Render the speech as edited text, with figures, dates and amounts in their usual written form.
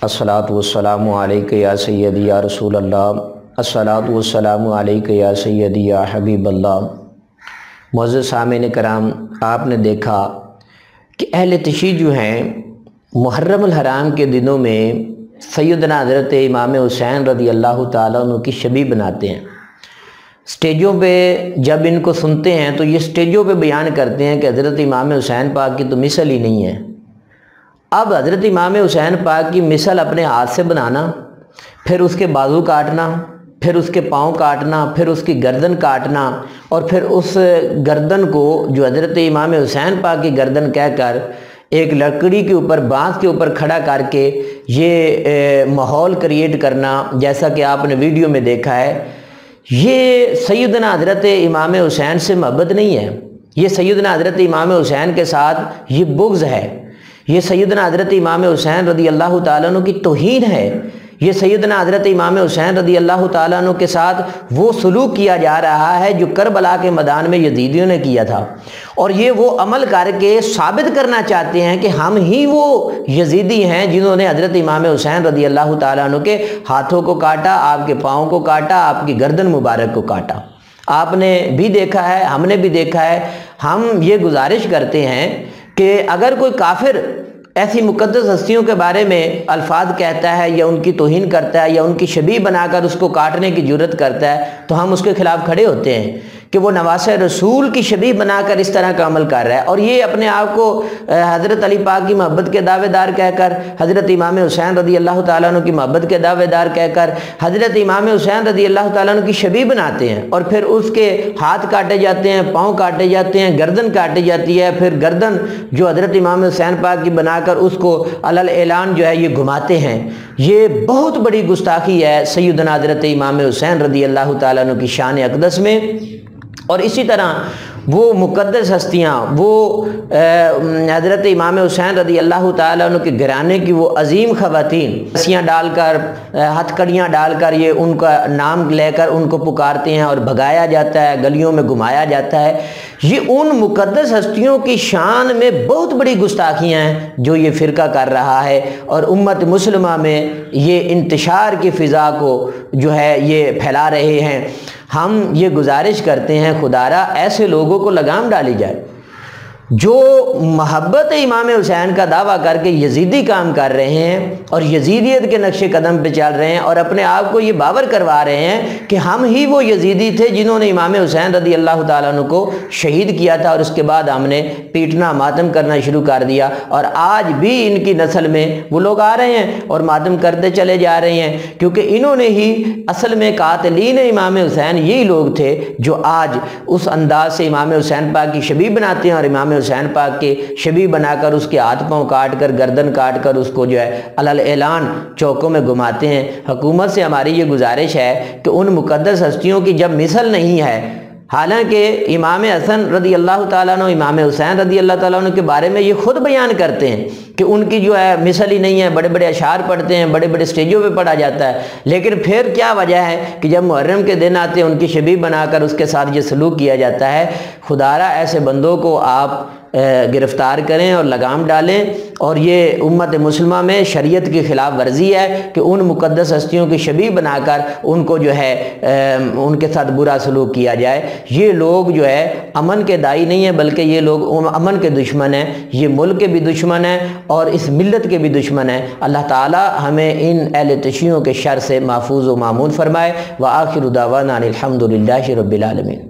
अस्सलातु वस्सलामु अलैका या सय्यदी या रसूल अल्लाह, अस्सलातु वस्सलामु अलैका या सय्यदी या हबीब अल्लाह। मुअज़्ज़ज़ सामिन कराम, आपने देखा कि अहले तशय्युअ जो हैं मुहर्रम अल हराम के दिनों में सैयदना हज़रत इमाम हुसैन रज़ी अल्लाह ताला अन्हु की शबी बनाते हैं। स्टेजों पे जब इनको सुनते हैं तो ये स्टेजों पे बयान करते हैं कि हज़रत इमाम हुसैन पाक की तो मिसल ही नहीं है। अब हज़रत इमाम हुसैन पाक की मिसल अपने हाथ से बनाना, फिर उसके बाजू काटना, फिर उसके पाँव काटना, फिर उसकी गर्दन काटना और फिर उस गर्दन को जो हज़रत इमाम हुसैन पाक की गर्दन कहकर एक लकड़ी के ऊपर, बांस के ऊपर खड़ा करके ये माहौल क्रिएट करना, जैसा कि आपने वीडियो में देखा है। ये सैयदना हज़रत इमाम हुसैन से मोहब्बत नहीं है, ये सैयदना हज़रत इमाम हुसैन के साथ ये बुग़्ज़ है, ये सैयदना हज़रत इमाम हुसैन रज़ी अल्लाह ताला अन्हु की तौहीन है। ये सैयदना हज़रत इमाम हुसैन रज़ी अल्लाह ताला अन्हु के साथ वो सलूक किया जा रहा है जो करबला के मैदान में यजीदियों ने किया था, और ये वो अमल करके साबित करना चाहते हैं कि हम ही वो यजीदी हैं जिन्होंने हज़रत इमाम हुसैन रज़ी अल्लाह ताला अन्हु के हाथों को काटा, आपके पाँव को काटा, आपकी गर्दन मुबारक को काटा। आपने भी देखा है, हमने भी देखा है। हम ये गुजारिश करते हैं कि अगर कोई काफिर ऐसी मुक़द्दस हस्तियों के बारे में अल्फाज कहता है या उनकी तौहीन करता है या उनकी शबीह बनाकर उसको काटने की जुर्रत करता है तो हम उसके खिलाफ खड़े होते हैं कि वो नवासे रसूल की शबीह बनाकर इस तरह का अमल कर रहा है, और ये अपने आप को हज़रत अली पाक की मोहब्बत के दावेदार कहकर, हज़रत इमाम हुसैन रज़ी अल्लाह ताला अन्हु की मोहब्बत के दावेदार कहकर हज़रत इमाम हुसैन रज़ी अल्लाह ताला अन्हु की शबीह बनाते हैं, और फिर उसके हाथ काटे जाते हैं, पाँव काटे जाते हैं, गर्दन काटी जाती है। फिर गर्दन जो हज़रत इमाम हुसैन पाक की बनाकर उसको अलल ऐलान जो है ये घुमाते हैं। ये बहुत बड़ी गुस्ताखी है सैयदना हज़रत इमाम हुसैन रज़ी अल्लाह ताला अन्हु की शान अक़दस में। और इसी तरह वो मुक़द्दस हस्तियाँ, वो हज़रत इमाम हुसैन रज़ी अल्लाह ताला अन्हु के घराने की वो अजीम ख़वातीन रस्सियाँ डालकर, हथकड़ियाँ डालकर ये उनका नाम लेकर उनको पुकारते हैं और भगाया जाता है, गलियों में घुमाया जाता है। ये उन मुक़द्दस हस्तियों की शान में बहुत बड़ी गुस्ताखियाँ हैं जो ये फ़िरका कर रहा है, और उम्मत मुस्लिमा में ये इंतशार की फ़िज़ा को जो है ये फैला रहे हैं। हम ये गुजारिश करते हैं खुदारा ऐसे लोगों को लगाम डाली जाए जो मोहब्बत इमाम हुसैन का दावा करके यजीदी काम कर रहे हैं और यजीदियत के नक्शे कदम पे चल रहे हैं, और अपने आप को ये बावर करवा रहे हैं कि हम ही वो यजीदी थे जिन्होंने इमाम हुसैन रज़ी अल्लाह ताला अन्हु को शहीद किया था, और उसके बाद हमने पीटना मातम करना शुरू कर दिया। और आज भी इनकी नस्ल में वो लोग आ रहे हैं और मातम करते चले जा रहे हैं, क्योंकि इन्होंने ही असल में कातिलीन इमाम हुसैन यही लोग थे जो आज उस अंदाज से इमाम हुसैन पाक की शबीह बनाते हैं और इमाम हुसैन पाक के शबीह बनाकर उसके हाथ पाँव काट कर, गर्दन काट कर उसको जो है अलल ऐलान चौकों में घुमाते हैं। हुकूमत से हमारी ये गुजारिश है कि उन मुक़द्दस हस्तियों की जब मिसल नहीं है, हालांकि इमाम हसन रज़ी अल्लाह ताला अन्हु, इमाम हुसैन रज़ी अल्लाह ताला अन्हु के बारे में ये खुद बयान करते हैं कि उनकी जो है मिसल ही नहीं है, बड़े बड़े अशार पढ़ते हैं, बड़े बड़े स्टेजों पे पढ़ा जाता है, लेकिन फिर क्या वजह है कि जब मुहर्रम के दिन आते हैं उनकी शबीह बनाकर उसके साथ ये सलूक किया जाता है। खुदारा ऐसे बंदों को आप गिरफ़्तार करें और लगाम डालें, और ये उम्मत मुस्लिमा में शरीयत की ख़िलाफ़ वर्जी है कि उन मुक़द्दस हस्तियों की शबीह बनाकर उनको जो है उनके साथ बुरा सलूक किया जाए। ये लोग जो है अमन के दाई नहीं है, बल्कि ये लोग अमन के दुश्मन हैं, ये मुल्क के भी दुश्मन हैं और इस मिल्लत के भी दुश्मन हैं। अल्लाह ताला हमें इन अहले तशय्युअ के शर से महफूज़ व मामून फरमाए। व आखिरु दावाना अनिल हम्दुलिल्लाहि रब्बिल आलमीन।